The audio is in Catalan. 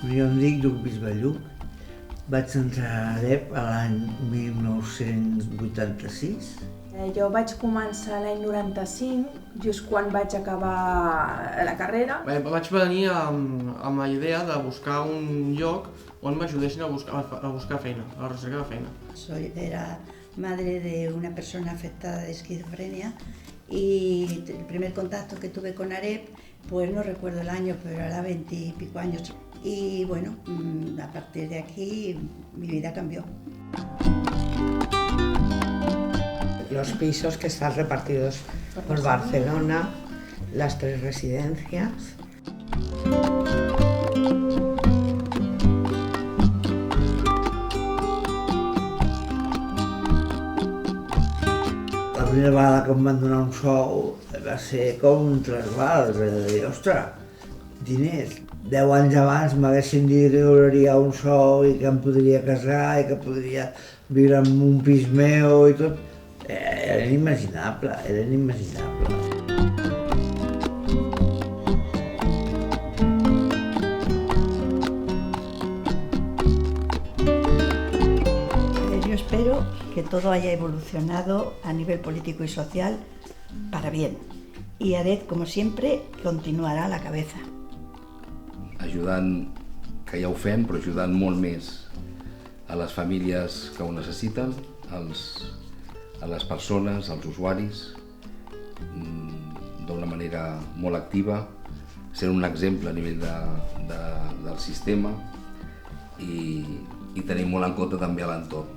Jo em dic Lluc Bisballuc, vaig entrar a AREP l'any 1986. Jo vaig començar l'any 95, just quan vaig acabar la carrera. Vaig venir amb la idea de buscar un lloc on m'ajudessin a buscar feina, a la recerca de feina. Era madre de una persona afectada de esquizofrenia y el primer contacto que tuve con AREP, pues no recuerdo el año, pero era 20 y pico años. Y bueno, a partir de aquí mi vida cambió. Los pisos que están repartidos por Barcelona, las 3 residencias. La primera vegada que em van donar un sou va ser com un trasbal, de dir, ostres, diners. 10 anys abans m'haguessin dit que donaria un sou i que em podria casar i que podria viure en un pis meu i tot. Era inimaginable, era inimaginable. Yo espero que todo haya evolucionado a nivel político y social para bien. Y AREP, como siempre, continuarà a la cabeza. Ajudant, que ja ho fem, però ajudant molt més a les famílies que ho necessiten, a les persones, als usuaris, d'una manera molt activa, sent un exemple a nivell del sistema i tenir molt en compte també l'entorn.